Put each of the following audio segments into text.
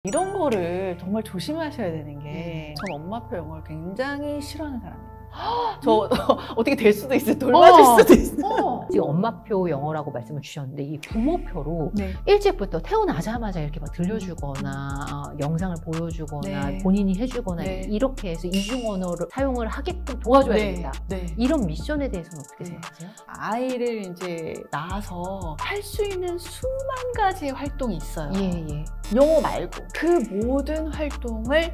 이런 거를 정말 조심하셔야 되는 게, 전 엄마표 영어를 굉장히 싫어하는 사람이에요. 저 어떻게 될 수도 있어요. 돌봐줄 수도 있어요. 지금 엄마표 영어라고 말씀을 주셨는데 이 부모표로 네. 일찍부터 태어나자마자 이렇게 막 들려주거나 영상을 보여주거나 네. 본인이 해주거나 네. 이렇게 해서 이중 언어를 사용을 하게끔 도와줘야 된다. 네. 이런 미션에 대해서는 어떻게 네. 생각하세요? 아이를 이제 낳아서 할 수 있는 수만 가지의 활동이 있어요. 예. 영어 말고 그 모든 활동을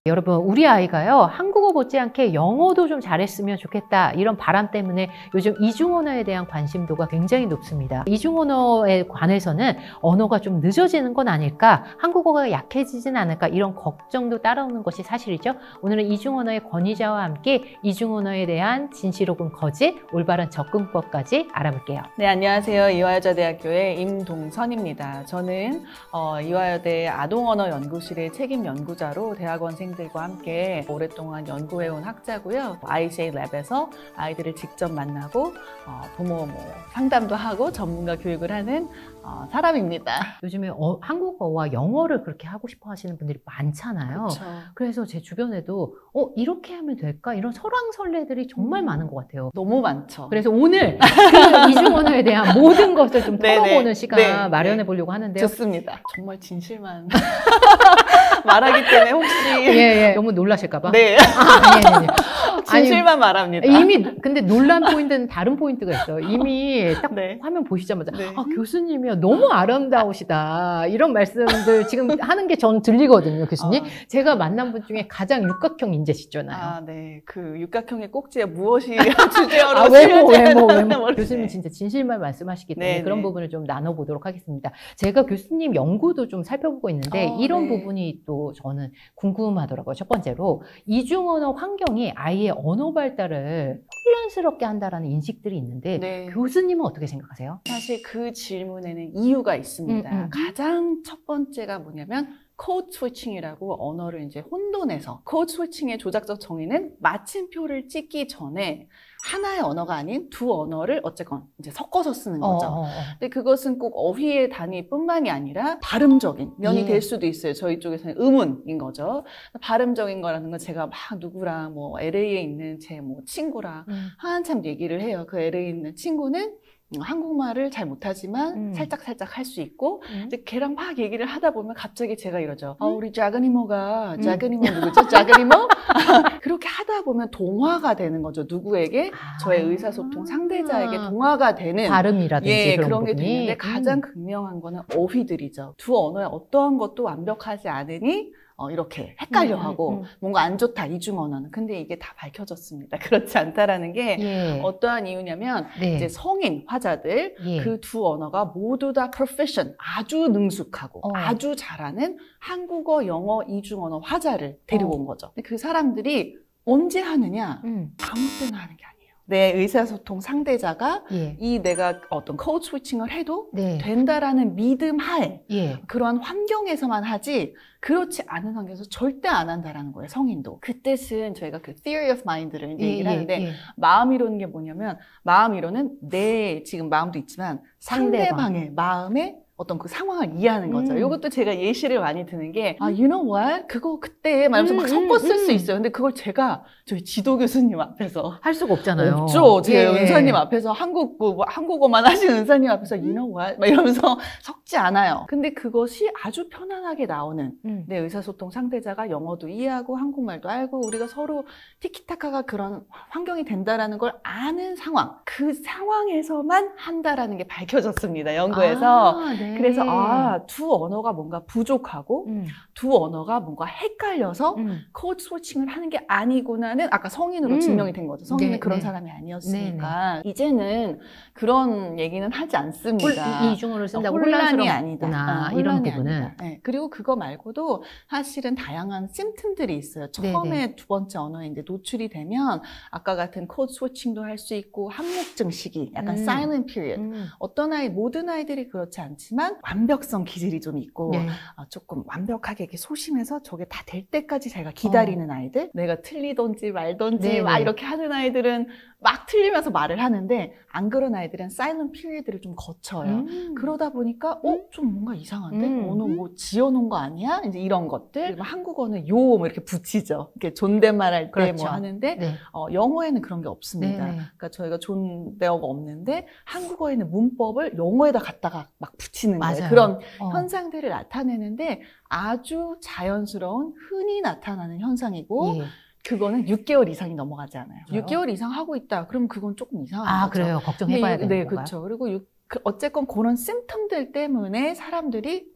여러분, 우리 아이가요, 한국어 못지않게 영어도 좀 잘했으면 좋겠다. 이런 바람 때문에 요즘 이중언어에 대한 관심도가 굉장히 높습니다. 이중언어에 관해서는 언어가 좀 늦어지는 건 아닐까? 한국어가 약해지진 않을까? 이런 걱정도 따라오는 것이 사실이죠. 오늘은 이중언어의 권위자와 함께 이중언어에 대한 진실 혹은 거짓, 올바른 접근법까지 알아볼게요. 네, 안녕하세요. 이화여자대학교의 임동선입니다. 저는 이화여대 아동언어연구실의 책임 연구자로 대학원생들과 함께 오랫동안 연구해온 학자고요. ICA 랩에서 아이들을 직접 만나고 부모 상담도 하고 전문가 교육을 하는 사람입니다. 요즘에 한국어와 영어를 그렇게 하고 싶어 하시는 분들이 많잖아요. 그렇죠. 그래서 제 주변에도 이렇게 하면 될까? 이런 설왕설래들이 정말 많은 것 같아요. 너무 많죠. 그래서 오늘 그 이중언어에 대한 모든 것을 좀 네네. 털어보는 시간 네. 마련해 보려고 하는데요. 좋습니다. 정말 진실만 말하기 때문에 혹시 너무 놀라실까봐. 네. 아니. 진실만 말합니다. 이미 근데 놀란 포인트는 다른 포인트가 있어요. 이미 딱 네. 화면 보시자마자 네. 교수님이요 너무 아름다우시다 이런 말씀들 지금 하는 게 전 들리거든요, 교수님. 제가 만난 분 중에 가장 육각형 인재시잖아요. 네. 그 육각형의 꼭지에 무엇이 주제어로 외모. 교수님은 진짜 진실만 말씀하시기 때문에 그런 부분을 좀 나눠보도록 하겠습니다. 제가 교수님 연구도 좀 살펴보고 있는데 이런 부분이 또 저는 궁금하더라고요. 첫 번째로 이중언어 환경이 아이의 언어 발달을 혼란스럽게 한다라는 인식들이 있는데 교수님은 어떻게 생각하세요? 사실 그 질문에는 이유가 있습니다. 가장 첫 번째가 뭐냐면 코드 스위칭이라고 언어를 이제 혼돈해서 코드 스위칭의 조작적 정의는 마침표를 찍기 전에 하나의 언어가 아닌 두 언어를 어쨌건 이제 섞어서 쓰는 거죠. 근데 그것은 꼭 어휘의 단위뿐만이 아니라 발음적인 면이 될 수도 있어요. 저희 쪽에서는 의문인 거죠. 발음적인 거라는 건 제가 막 누구랑 LA에 있는 제 친구랑 한참 얘기를 해요. 그 LA에 있는 친구는 한국말을 잘 못하지만 살짝 할 수 있고 이제 걔랑 막 얘기를 하다 보면 갑자기 제가 이러죠. 우리 작은 이모가 작은 이모 누구죠? 작은 이모? 그렇게 하다 보면 동화가 되는 거죠. 누구에게? 저의 의사소통 상대자에게 동화가 되는 발음이라든지 그런 게 되는데 가장 극명한 거는 어휘들이죠. 두 언어의 어떠한 것도 완벽하지 않으니 이렇게 헷갈려하고 뭔가 안 좋다, 이중 언어는. 근데 이게 다 밝혀졌습니다. 그렇지 않다라는 게 어떠한 이유냐면 이제 성인 화자들 그 두 언어가 모두 다 proficient, 아주 능숙하고 아주 잘하는 한국어, 영어, 이중 언어 화자를 데리고 온 거죠. 근데 그 사람들이 언제 하느냐? 아무 때나 하는 게 아니에요. 내 의사소통 상대자가 이 내가 어떤 코드 스위칭을 해도 된다라는 믿음 하에 그러한 환경에서만 하지 그렇지 않은 환경에서 절대 안 한다라는 거예요, 성인도. 그 뜻은 저희가 그 theory of mind를 이제 얘기를 하는데 마음이론인 게 뭐냐면 마음이론은 내 지금 마음도 있지만 상대방의 마음에 어떤 그 상황을 이해하는 거죠. 이것도 제가 예시를 많이 드는 게 you know what? 그거 그때 말하면서 막 섞어 쓸 수 있어요. 근데 그걸 제가 저희 지도 교수님 앞에서 할 수가 없잖아요. 없죠. 제 은사님 앞에서 한국어만 하시는 은사님 앞에서 you know what? 막 이러면서 섞지 않아요. 근데 그것이 아주 편안하게 나오는 내 의사소통 상대자가 영어도 이해하고 한국말도 알고 우리가 서로 티키타카가 그런 환경이 된다라는 걸 아는 상황. 그 상황에서만 한다라는 게 밝혀졌습니다. 연구에서. 그래서 두 언어가 뭔가 부족하고 두 언어가 뭔가 헷갈려서 코드 스위칭을 하는 게 아니구나는 아까 성인으로 증명이 된 거죠. 성인은 그런 사람이 아니었으니까 이제는 그런 얘기는 하지 않습니다. 이중어를 쓴다고 혼란이 아니다. 이런 부분은. 그리고 그거 말고도 사실은 다양한 심튼들이 있어요. 처음에 두 번째 언어에 이제 노출이 되면 아까 같은 코드 스위칭도 할 수 있고 한묵증 시기, 약간 silent period. 어떤 모든 아이들이 그렇지 않지만 완벽성 기질이 좀 있고 조금 완벽하게 이렇게 소심해서 저게 다 될 때까지 제가 기다리는 아이들, 내가 틀리던지 말던지 막 이렇게 하는 아이들은 막 틀리면서 말을 하는데 안 그런 아이들은 사일런트 피리드를 좀 거쳐요. 그러다 보니까 좀 뭔가 이상한데? 언어 뭐 지어놓은 거 아니야? 이제 이런 것들. 한국어는 요 뭐 이렇게 붙이죠. 이렇게 존댓말 할 때 그렇죠. 뭐 하는데 네. 영어에는 그런 게 없습니다. 네. 그러니까 저희가 존대어가 없는데 한국어에는 문법을 영어에다 갖다가 막 붙이는 맞아요. 거예요. 그런 현상들을 나타내는데 아주 자연스러운 흔히 나타나는 현상이고 예. 그거는 6개월 이상이 넘어가지 않아요. 그래요? 6개월 이상 하고 있다. 그럼 그건 조금 이상한 거죠. 그래요. 걱정해봐야 되는 네, 건가요? 그렇죠. 그리고 어쨌건 그런 심텀들 때문에 사람들이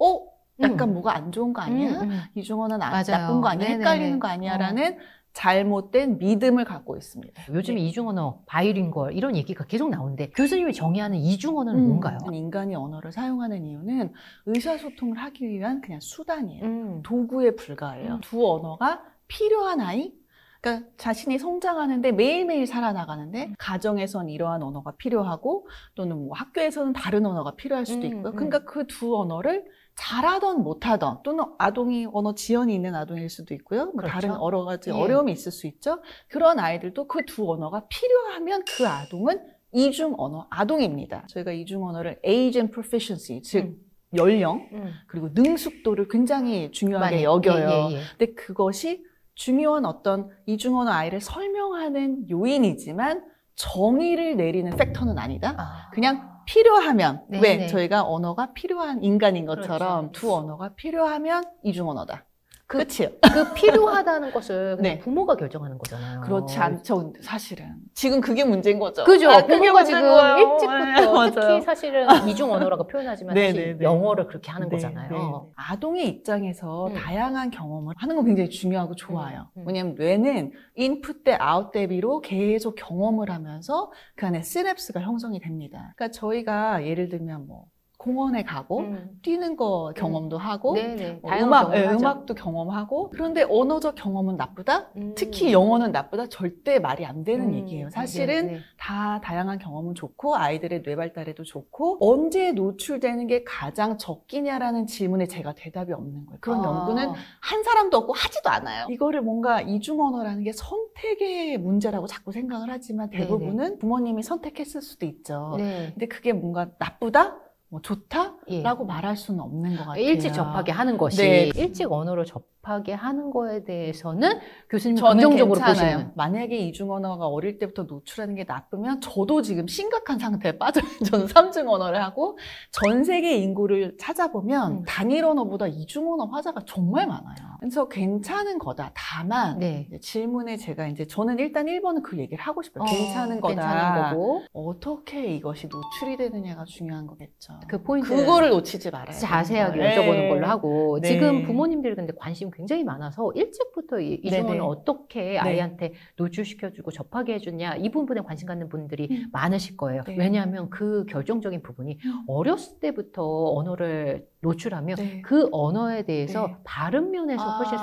약간 뭐가 안 좋은 거 아니야? 이중언어는 나쁜 거 아니야? 네네. 헷갈리는 거 아니야? 라는 잘못된 믿음을 갖고 있습니다. 요즘 에 이중언어, 바이링걸 이런 얘기가 계속 나오는데 교수님이 정의하는 이중언어는 뭔가요? 인간이 언어를 사용하는 이유는 의사소통을 하기 위한 그냥 수단이에요. 도구에 불과해요. 두 언어가 필요한 아이? 그러니까 자신이 성장하는데 매일매일 살아나가는데 가정에선 이러한 언어가 필요하고 또는 뭐 학교에서는 다른 언어가 필요할 수도 있고요. 그러니까 그 두 언어를 잘하던 못하던 또는 아동이 언어 지연이 있는 아동일 수도 있고요. 뭐 그렇죠. 다른 여러 가지 어려움이 있을 수 있죠. 그런 아이들도 그 두 언어가 필요하면 그 아동은 이중 언어 아동입니다. 저희가 이중 언어를 age and proficiency, 즉 연령 그리고 능숙도를 굉장히 중요하게 여겨요. 근데 그것이 중요한 어떤 이중언어 아이를 설명하는 요인이지만 정의를 내리는 팩터는 아니다. 그냥 필요하면 왜 저희가 언어가 필요한 인간인 것처럼 두 언어가 필요하면 이중언어다. 끝이에요. 그 필요하다는 것을 그냥 부모가 결정하는 거잖아요. 그렇지 않죠. 사실은 지금 그게 문제인 거죠. 그죠. 부모가 지금 일찍부터 특히 맞아요. 사실은 이중 언어라고 표현하지만 사실 영어를 그렇게 하는 거잖아요. 아동의 입장에서 다양한 경험을 하는 건 굉장히 중요하고 좋아요. 왜냐하면 뇌는 인풋 대 아웃 대비로 계속 경험을 하면서 그 안에 시냅스가 형성이 됩니다. 그러니까 저희가 예를 들면 뭐 공원에 가고 뛰는 거 경험도 하고 음악도 경험하고 그런데 언어적 경험은 나쁘다? 특히 영어는 나쁘다? 절대 말이 안 되는 얘기예요. 사실은 다 다양한 경험은 좋고 아이들의 뇌 발달에도 좋고 언제 노출되는 게 가장 적기냐라는 질문에 제가 대답이 없는 거예요. 그런 연구는 한 사람도 없고 하지도 않아요. 이거를 뭔가 이중언어라는 게 선택의 문제라고 자꾸 생각을 하지만 대부분은 부모님이 선택했을 수도 있죠. 근데 그게 뭔가 나쁘다? 뭐 좋다라고 말할 수는 없는 것 같아요. 일찍 접하게 하는 것이 일찍 언어를 접하게 하는 거에 대해서는 교수님 긍정적으로 보시는. 만약에 이중언어가 어릴 때부터 노출하는 게 나쁘면 저도 지금 심각한 상태에 빠져요. 저는 3중 언어를 하고 전 세계 인구를 찾아보면 단일 언어보다 이중언어 화자가 정말 많아요. 그래서 괜찮은 거다. 다만 질문에 제가 이제 저는 일단 1번은 그 얘기를 하고 싶어요. 괜찮은 거다. 괜찮은 거고 어떻게 이것이 노출이 되느냐가 중요한 거겠죠. 그 포인트 그거를 놓치지 말아요. 자세하게 여쭤보는 걸로 하고 지금 부모님들이 근데 관심이 굉장히 많아서 일찍부터 이중언어 어떻게 아이한테 노출시켜주고 접하게 해주냐 이 부분에 관심 갖는 분들이 많으실 거예요. 왜냐하면 그 결정적인 부분이 어렸을 때부터 언어를 노출하면 그 언어에 대해서 발음 면에서 훨씬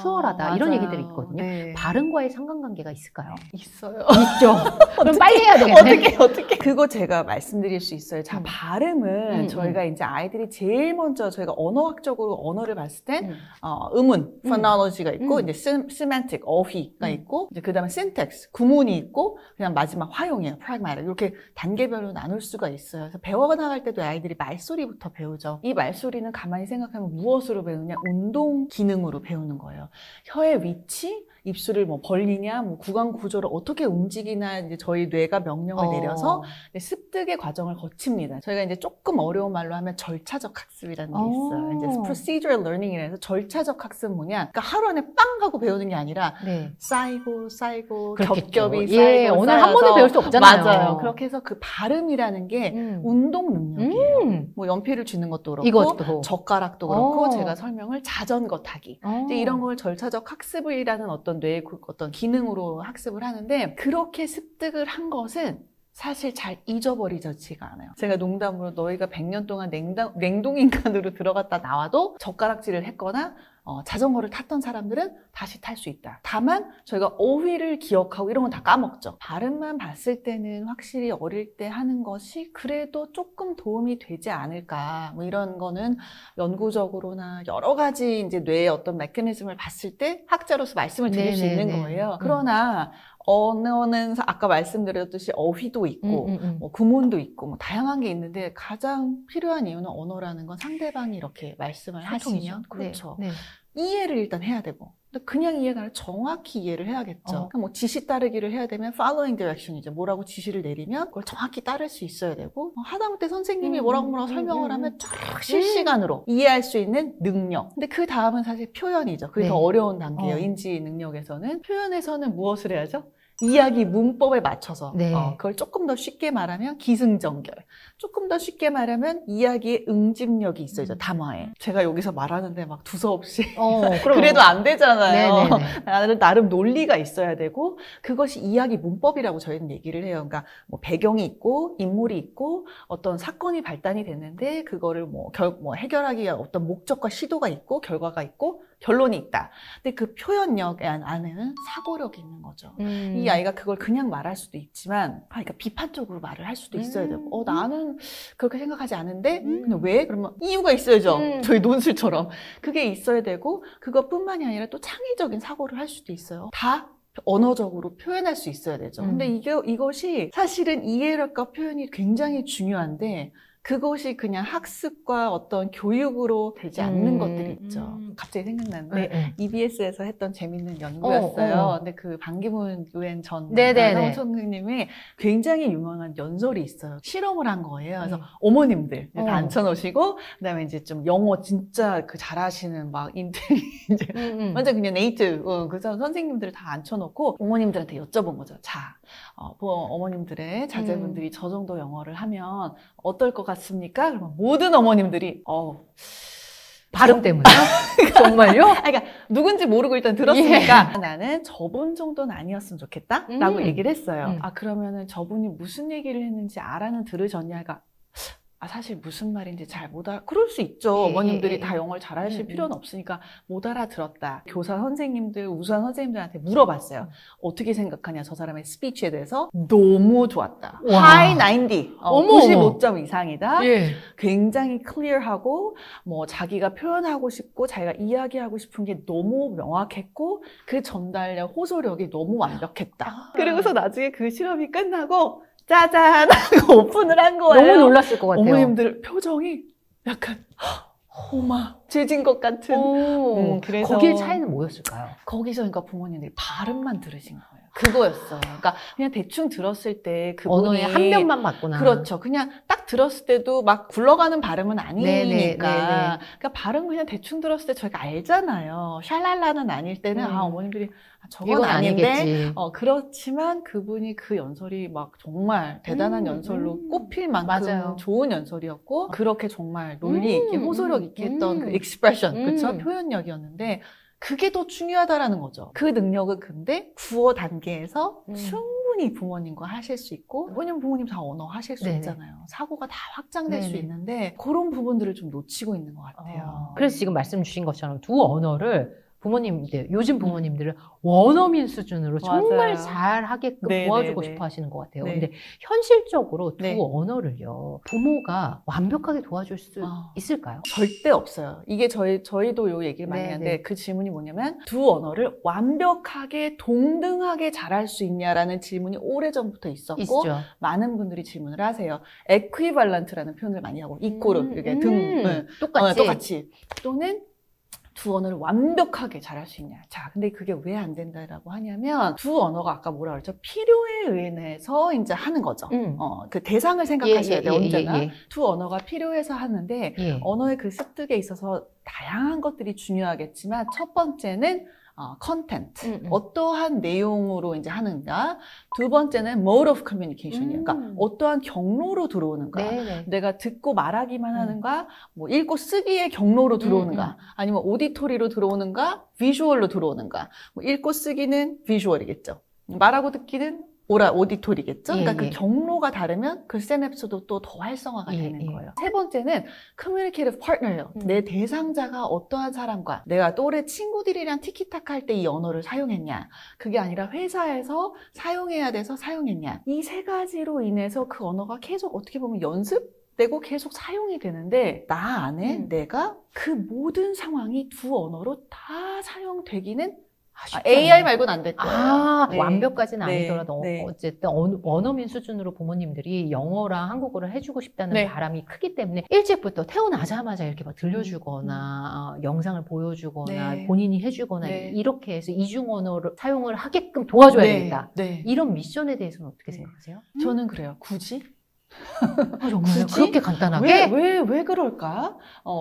수월하다 이런 얘기들이 있거든요. 발음과의 상관관계가 있을까요? 있어요. 있죠. 그럼 빨리 해야 되겠네. 어떻게? 그거 제가 말씀드릴 수 있어요. 자, 발음은 저희가 이제 아이들이 제일 먼저 저희가 언어학적으로 언어를 봤을 땐 음운, phonology가 있고 이제 semantic, 어휘가 있고 이제 그다음에 syntax, 구문이 있고 그냥 마지막 화용이에요. pragmatic. 이렇게 단계별로 나눌 수가 있어요. 그래서 배워 나갈 때도 아이들이 말소리부터 배우죠. 이 말소리는 가만히 생각하면 무엇으로 배우냐? 운동 기능으로 배우는 거예요. 혀의 위치, 입술을 뭐 벌리냐, 뭐 구강 구조를 어떻게 움직이나 이제 저희 뇌가 명령을 내려서 습득의 과정을 거칩니다. 저희가 이제 조금 어려운 말로 하면 절차적 학습이라는 게 있어요. 이제 procedural learning이라 해서 절차적 학습은 뭐냐? 그러니까 하루 안에 빵 하고 배우는 게 아니라 쌓이고 겹겹이 쌓이고 오늘 한 번에 배울 수 없잖아요. 맞아요. 그렇게 해서 그 발음이라는 게 운동 능력이에요. 뭐 연필을 쥐는 것도 그렇고 이것도. 젓가락도 그렇고 제가 설명을 자전거 타기 이제 이런 걸 절차적 학습이라는 어떤 뇌의 어떤 기능으로 학습을 하는데 그렇게 습득을 한 것은 사실 잘 잊어버리지가 않아요. 제가 농담으로 너희가 100년 동안 냉동인간으로 들어갔다 나와도 젓가락질을 했거나 자전거를 탔던 사람들은 다시 탈 수 있다. 다만 저희가 어휘를 기억하고 이런 건 다 까먹죠. 발음만 봤을 때는 확실히 어릴 때 하는 것이 그래도 조금 도움이 되지 않을까. 뭐 이런 거는 연구적으로나 여러 가지 이제 뇌의 어떤 메커니즘을 봤을 때 학자로서 말씀을 드릴 수 있는 거예요. 그러나 언어는 아까 말씀드렸듯이 어휘도 있고 뭐 구문도 있고 뭐 다양한 게 있는데 가장 필요한 이유는 언어라는 건 상대방이 이렇게 말씀을 하시면 그렇죠. 네. 이해를 일단 해야 되고 그냥 이해가 아니라 정확히 이해를 해야겠죠. 그러니까 뭐 지시 따르기를 해야 되면 following direction이죠. 뭐라고 지시를 내리면 그걸 정확히 따를 수 있어야 되고 하다못해 선생님이 뭐라고 설명을 하면 쫙 실시간으로 이해할 수 있는 능력. 근데 그 다음은 사실 표현이죠. 그게 더 어려운 단계예요. 인지 능력에서는. 표현에서는 무엇을 해야죠? 이야기 문법에 맞춰서 그걸 조금 더 쉽게 말하면 기승전결, 조금 더 쉽게 말하면 이야기의 응집력이 있어야죠. 담화에. 제가 여기서 말하는데 막 두서없이 그래도 안 되잖아요. 나름 논리가 있어야 되고 그것이 이야기 문법이라고 저희는 얘기를 해요. 그러니까 뭐 배경이 있고 인물이 있고 어떤 사건이 발단이 됐는데 그거를 뭐 해결하기 위한 어떤 목적과 시도가 있고 결과가 있고 결론이 있다. 근데 그 표현력 안에는 사고력이 있는 거죠. 이 아이가 그걸 그냥 말할 수도 있지만, 그러니까 비판적으로 말을 할 수도 있어야 되고, 나는 그렇게 생각하지 않은데, 근데 왜? 그러면 이유가 있어야죠. 저희 논술처럼. 그게 있어야 되고, 그것뿐만이 아니라 또 창의적인 사고를 할 수도 있어요. 다 언어적으로 표현할 수 있어야 되죠. 근데 이것이 사실은 이해력과 표현이 굉장히 중요한데, 그것이 그냥 학습과 어떤 교육으로 되지 않는 것들이 있죠. 갑자기 생각나는데 EBS에서 했던 재밌는 연구였어요. 근데 그 반기문 UN 전 선생님이 굉장히 유명한 연설이 있어요. 실험을 한 거예요. 그래서 어머님들 다 앉혀놓으시고 그다음에 이제 좀 영어 진짜 그 잘하시는 막 인텔리전트 완전 그냥 네이티브 그 선생님들을 다 앉혀놓고 어머님들한테 여쭤본 거죠. 자, 어머님들의 자제분들이 저 정도 영어를 하면 어떨 것 같습니까? 그러면 모든 어머님들이 발음 때문에요? 정말요? 그러니까 누군지 모르고 일단 들었으니까 나는 저분 정도는 아니었으면 좋겠다 라고 얘기를 했어요. 그러면은 저분이 무슨 얘기를 했는지 알아는 들으셨냐가 사실 무슨 말인지 잘 못 그럴 수 있죠. 어머님들이 다 영어를 잘 하실 필요는 없으니까 못 알아들었다. 교사 선생님들, 우수한 선생님들한테 물어봤어요. 어떻게 생각하냐, 저 사람의 스피치에 대해서. 너무 좋았다. 하이 90, 95점 이상이다. 굉장히 클리어하고 뭐 자기가 표현하고 싶고 자기가 이야기하고 싶은 게 너무 명확했고 그 전달력, 호소력이 너무 완벽했다. 그리고서 나중에 그 실험이 끝나고 짜잔 하고 오픈을 한 거예요. 너무 놀랐을 것 같아요. 어머님들 표정이 약간 어마 죄진 것 같은. 그래서 거기에 차이는 뭐였을까요? 거기서 그러니까 부모님들이 발음만 들으신 거예요. 그거였어요. 그러니까 그냥 대충 들었을 때 그분이 언어의 한 면만 봤구나. 그렇죠. 그냥 딱 들었을 때도 막 굴러가는 발음은 아니니까. 그러니까 발음 그냥 대충 들었을 때 저희가 알잖아요. 샬랄라는 아닐 때는 어머님들이 저건 아닌데 아니겠지. 그렇지만 그분이 그 연설이 막 정말 대단한 연설로 꼽힐 만큼 좋은 연설이었고 그렇게 정말 논리 있게 호소력 있게 했던 그 익스프레션, 그렇죠? 표현력이었는데 그게 더 중요하다라는 거죠. 그 능력은 근데 구어 단계에서 충분히 부모님과 하실 수 있고, 왜냐면 부모님 다 언어 하실 수 있잖아요. 사고가 다 확장될 수 있는데 그런 부분들을 좀 놓치고 있는 것 같아요. 그래서 지금 말씀 주신 것처럼 두 언어를 부모님들, 요즘 부모님들은 원어민 수준으로 정말 잘 하게끔 도와주고 싶어 하시는 것 같아요. 근데 현실적으로 두 언어를요, 부모가 완벽하게 도와줄 수 있을까요? 절대 없어요. 이게 저희도 요 얘기를 많이 하는데 그 질문이 뭐냐면 두 언어를 완벽하게 동등하게 잘할 수 있냐라는 질문이 오래전부터 있었고 많은 분들이 질문을 하세요. 에퀴발런트라는 표현을 많이 하고 이꼬르, 이게 똑같이 또는 두 언어를 완벽하게 잘할 수 있냐. 자, 근데 그게 왜 안 된다라고 하냐면 두 언어가 아까 뭐라 그랬죠? 필요에 의해서 이제 하는 거죠. 그 대상을 생각하셔야 돼요. 언제나. 두 언어가 필요해서 하는데 언어의 그 습득에 있어서 다양한 것들이 중요하겠지만 첫 번째는 컨텐트, 어떠한 내용으로 이제 하는가. 두 번째는 mode of communication이에요. 그러니까 어떠한 경로로 들어오는가. 내가 듣고 말하기만 하는가, 뭐 읽고 쓰기의 경로로 들어오는가, 아니면 오디토리로 들어오는가, 비주얼로 들어오는가. 뭐 읽고 쓰기는 비주얼이겠죠. 말하고 듣기는 오디토리겠죠? 그러니까 그 경로가 다르면 그 시냅스도 또 더 활성화가 되는 거예요. 세 번째는 communicative partner예요. 내 대상자가 어떠한 사람과 내가 또래 친구들이랑 티키타카 할 때 이 언어를 사용했냐. 그게 아니라 회사에서 사용해야 돼서 사용했냐. 이 세 가지로 인해서 그 언어가 계속 어떻게 보면 연습되고 계속 사용이 되는데 나 안에 내가 그 모든 상황이 두 언어로 다 사용되기는 AI 말고는 안 될 거예요. 네. 완벽까지는 네. 아니더라도 네. 어쨌든 원어민 수준으로 부모님들이 영어랑 한국어를 해주고 싶다는 네. 바람이 크기 때문에 일찍부터 태어나자마자 이렇게 막 들려주거나 영상을 보여주거나 네. 본인이 해주거나 네. 이렇게 해서 이중 언어를 사용을 하게끔 도와줘야 네. 되겠다. 네. 이런 미션에 대해서는 어떻게 네. 생각하세요? 저는 그래요. 굳이? 정말 굳이? 그렇게 간단하게? 왜 그럴까?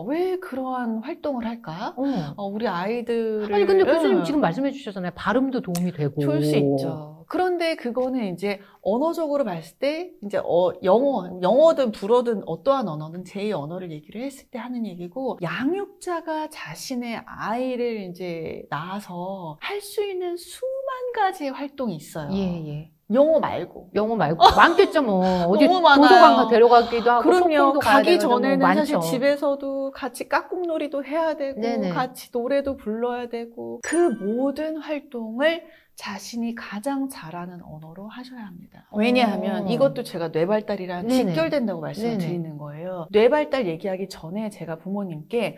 왜 그러한 활동을 할까? 우리 아이들을. 아니, 근데 교수님 지금 말씀해 주셨잖아요. 발음도 도움이 되고. 줄 수 있죠. 그런데 그거는 이제 언어적으로 봤을 때, 이제 영어든 불어든 어떠한 언어든 제2 언어를 얘기를 했을 때 하는 얘기고, 양육자가 자신의 아이를 이제 낳아서 할 수 있는 수만 가지의 활동이 있어요. 예. 영어 말고. 영어 말고 많겠죠 뭐. 어디 너무 많아요. 도서관 데려가기도 하고 그럼요. 소풍도 가야 가기 되고 전에는 많죠. 사실 집에서도 같이 깍꿍놀이도 해야 되고 네네. 같이 노래도 불러야 되고 그 모든 활동을 자신이 가장 잘하는 언어로 하셔야 합니다. 왜냐하면 이것도 제가 뇌발달이랑 네네. 직결된다고 말씀을 네네. 드리는 거예요. 뇌발달 얘기하기 전에 제가 부모님께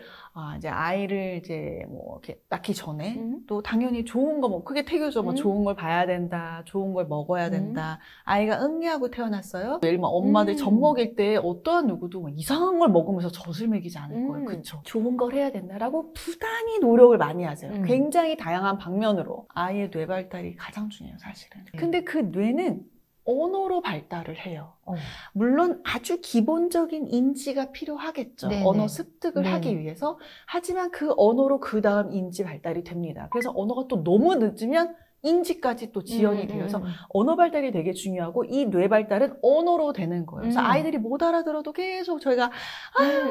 이제 아이를 이제 뭐 이렇게 낳기 전에 또 당연히 좋은 거 뭐 그게 태교죠. 뭐 좋은 걸 봐야 된다, 좋은 걸 먹어야 된다. 아이가 응애하고 태어났어요. 예를 들면 엄마들 젖 먹일 때 어떠한 누구도 뭐 이상한 걸 먹으면서 젖을 먹이지 않을 거예요. 그렇죠? 좋은 걸 해야 된다라고 부단히 노력을 많이 하세요. 굉장히 다양한 방면으로 아이의 뇌발달이 가장 중요해요, 사실은. 근데 그 뇌는 언어로 발달을 해요. 물론 아주 기본적인 인지가 필요하겠죠. 네네. 언어 습득을 하기 위해서. 하지만 그 언어로 그 다음 인지 발달이 됩니다. 그래서 언어가 또 너무 늦으면 인지까지 또 지연이 되어서 언어 발달이 되게 중요하고 이 뇌 발달은 언어로 되는 거예요. 그래서 아이들이 못 알아들어도 계속 저희가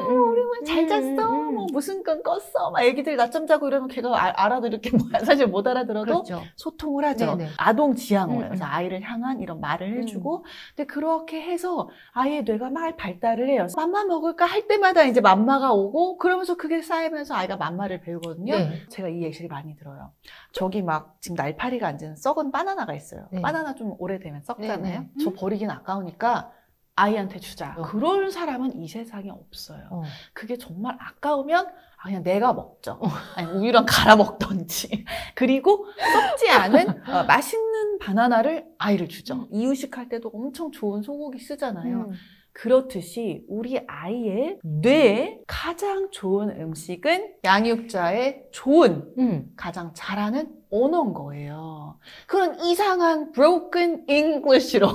우리 잘 잤어? 뭐 무슨 건 껐어? 막 애기들 낮잠 자고 이러면 걔가 알아들을 게 뭐야. 사실 못 알아들어도 그렇죠. 소통을 하죠. 네네. 아동 지향어예요. 그래서 아이를 향한 이런 말을 해주고 근데 그렇게 해서 아이의 뇌가 막 발달을 해요. 맘마 먹을까 할 때마다 이제 맘마가 오고 그러면서 그게 쌓이면서 아이가 맘마를 배우거든요. 네. 제가 이 예시를 많이 들어요. 저기 막 지금 날파리가 앉은 썩은 바나나가 있어요. 네. 바나나 좀 오래되면 썩잖아요. 네. 저 버리긴 아까우니까 아이한테 주자. 그런 사람은 이 세상에 없어요. 그게 정말 아까우면 그냥 내가 먹죠. 아니 우유랑 갈아 먹던지. 그리고 썩지 않은 맛있는 바나나를 아이를 주죠. 이유식할 때도 엄청 좋은 소고기 쓰잖아요. 그렇듯이 우리 아이의 뇌에 가장 좋은 음식은 양육자의 좋은, 가장 잘하는 언어인 거예요. 그런 이상한 broken English로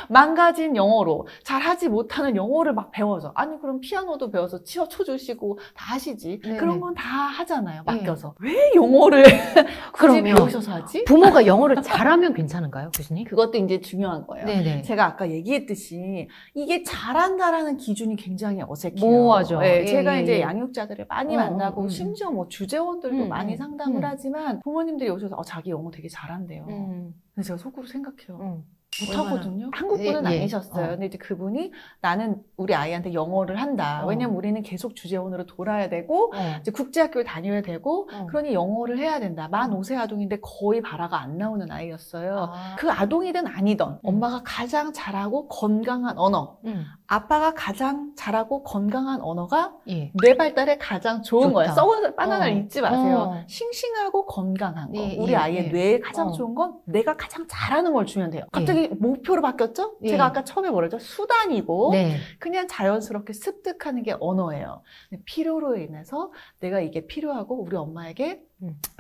망가진 영어로 잘하지 못하는 영어를 막 배워서 아니 그럼 피아노도 배워서 쳐주시고 다 하시지. 네네. 그런 건 다 하잖아요. 맡겨서. 왜 영어를 굳이 그러면 배우셔서 하지? 부모가 영어를 잘하면 괜찮은가요, 교수님? 그것도 이제 중요한 거예요. 네네. 제가 아까 얘기했듯이 이게 잘한다라는 기준이 굉장히 어색해요. 모호하죠. 네, 예, 제가 예, 이제 예. 양육자들을 많이 만나고 심지어 뭐 주재원들도 많이 상담을 하지만 부모님들이 오셔서 자기 영어 되게 잘한대요. 근데 제가 속으로 생각해요. 못하거든요. 한국분은 예, 예. 아니셨어요. 근데 이제 그분이 나는 우리 아이한테 영어를 한다. 왜냐면 우리는 계속 주재원으로 돌아야 되고 이제 국제학교를 다녀야 되고 그러니 영어를 해야 된다. 만 5세 아동인데 거의 발화가 안 나오는 아이였어요. 그 아동이든 아니든 엄마가 가장 잘하고 건강한 언어, 아빠가 가장 잘하고 건강한 언어가 예. 뇌 발달에 가장 좋은 좋다. 거예요. 썩은 바나나를 잊지 마세요. 싱싱하고 건강한 거. 예, 우리 예, 아이의 예. 뇌에 가장 좋은 건 내가 가장 잘하는 걸 주면 돼요. 갑자기 목표로 바뀌었죠? 예. 제가 아까 처음에 뭐랬죠? 수단이고 네. 그냥 자연스럽게 습득하는 게 언어예요. 근데 필요로 인해서 내가 이게 필요하고 우리 엄마에게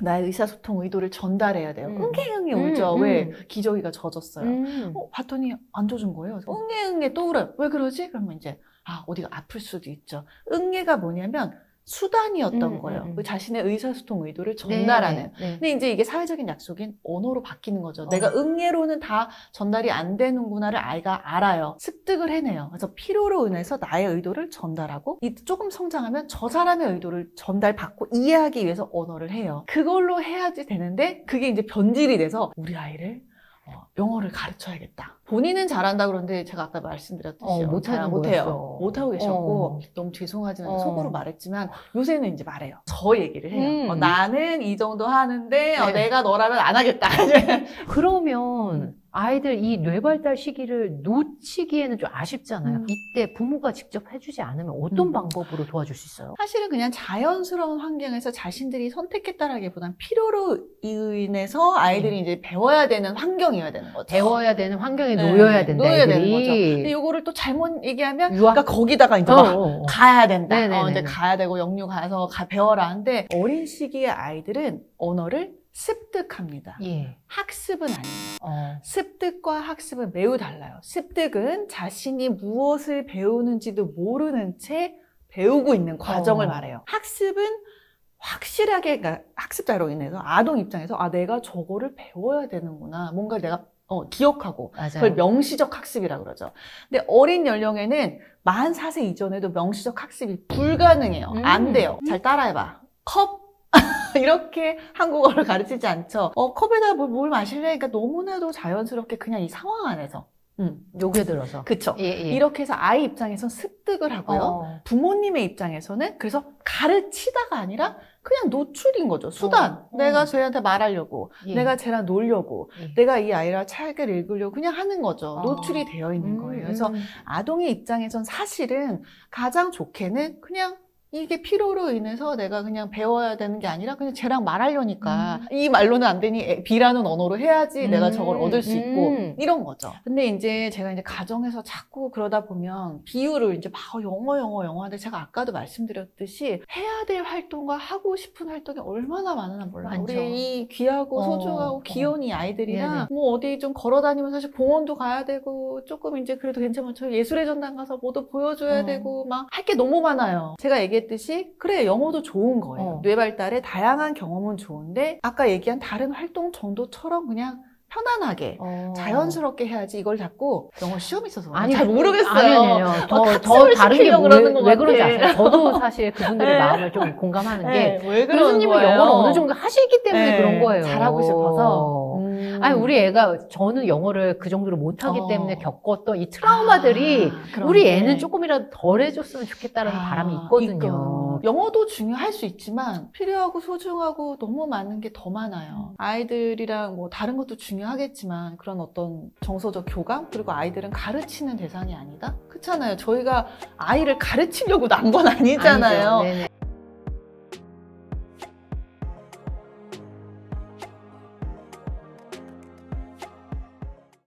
나의 의사소통 의도를 전달해야 돼요. 응애응애 울죠. 왜? 기저귀가 젖었어요. 봤더니 안 젖은 거예요. 응애응애 또 울어요. 왜 그러지? 그러면 이제 어디가 아플 수도 있죠. 응애가 뭐냐면 수단이었던 거예요. 그 자신의 의사소통 의도를 전달하는. 네. 근데 이제 이게 사회적인 약속인 언어로 바뀌는 거죠. 내가 응애로는 다 전달이 안 되는구나를 아이가 알아요. 습득을 해내요. 그래서 필요로 인해서 나의 의도를 전달하고 조금 성장하면 저 사람의 의도를 전달받고 이해하기 위해서 언어를 해요. 그걸로 해야지 되는데 그게 이제 변질이 돼서 우리 아이를 영어를 가르쳐야겠다. 본인은 잘한다 그러는데 제가 아까 말씀드렸듯이 못하는 못해요. 못하고 계셨고 너무 죄송하지만 속으로 말했지만 요새는 이제 말해요. 저 얘기를 해요. 나는 이 정도 하는데 네. 내가 너라면 안 하겠다. 그러면 아이들 이 뇌발달 시기를 놓치기에는 좀 아쉽잖아요. 이때 부모가 직접 해주지 않으면 어떤 방법으로 도와줄 수 있어요? 사실은 그냥 자연스러운 환경에서 자신들이 선택했다라기보단 필요로 인해서 아이들이 이제 배워야 되는 환경이어야 되는 거죠. 배워야 되는 환경에 놓여야 된다. 놓여야 되는 애들이. 거죠. 근데 이거를 또 잘못 얘기하면 유학? 그러니까 거기다가 이제 막 가야 된다. 네네네네. 이제 가야 되고 영유 가서 배워라 하는데 어린 시기의 아이들은 언어를 습득합니다. 예. 학습은 아니에요. 습득과 학습은 매우 달라요. 습득은 자신이 무엇을 배우는지도 모르는 채 배우고 있는 과정을 말해요. 학습은 확실하게, 그러니까 학습자로 인해서 아동 입장에서 내가 저거를 배워야 되는구나. 뭔가 내가 기억하고 맞아요. 그걸 명시적 학습이라고 그러죠. 근데 어린 연령에는 만 4세 이전에도 명시적 학습이 불가능해요. 안 돼요. 잘 따라해봐. 컵 이렇게 한국어를 가르치지 않죠. 컵에다 뭘 마실래? 그러니까 너무나도 자연스럽게 그냥 이 상황 안에서 녹여들어서. 그쵸. 예. 이렇게 해서 아이 입장에선 습득을 하고요. 부모님의 입장에서는 그래서 가르치다가 아니라 그냥 노출인 거죠. 수단. 내가 쟤한테 말하려고, 내가 쟤랑 놀려고, 내가 이 아이랑 책을 읽으려고 그냥 하는 거죠. 노출이 되어 있는 거예요. 그래서 아동의 입장에선 사실은 가장 좋게는 그냥 이게 필요로 인해서 내가 그냥 배워야 되는 게 아니라 그냥 쟤랑 말하려니까 이 말로는 안 되니 B라는 언어로 해야지 내가 저걸 얻을 수 있고 이런 거죠. 근데 이제 제가 이제 가정에서 자꾸 그러다 보면 비유를 이제 막 영어 하는데 제가 아까도 말씀드렸듯이 해야 될 활동과 하고 싶은 활동이 얼마나 많으나 몰라요. 많죠. 우리 이 귀하고 소중하고 귀여운 이 아이들이랑 뭐 어디 좀 걸어다니면 사실 공원도 가야 되고 조금 이제 그래도 괜찮으면 저 예술의 전당 가서 뭐도 보여줘야 되고 막 할 게 너무 많아요. 제가 얘기했듯이 그래 영어도 좋은 거예요. 뇌 발달에 다양한 경험은 좋은데 아까 얘기한 다른 활동 정도처럼 그냥 편안하게 자연스럽게 해야지 이걸 자꾸 영어 시험이 있어서 잘 모르겠어요. 아니요. 더 다른 게 왜 그런지 아세요? 저도 사실 그분들의 마음을 좀 공감하는 게 왜 그러는 교수님은 거예요? 영어를 어느 정도 하시기 때문에 그런 거예요. 잘하고 싶어서. 아니 우리 애가 저는 영어를 그 정도로 못하기 때문에 겪었던 이 트라우마들이 우리 애는 조금이라도 덜 해줬으면 좋겠다는 바람이 있거든요. 영어도 중요할 수 있지만 필요하고 소중하고 너무 많은 게 더 많아요. 아이들이랑 뭐 다른 것도 중요하겠지만 그런 어떤 정서적 교감 그리고 아이들은 가르치는 대상이 아니다? 그렇잖아요. 저희가 아이를 가르치려고 난 건 아니잖아요. 아니죠. 네네.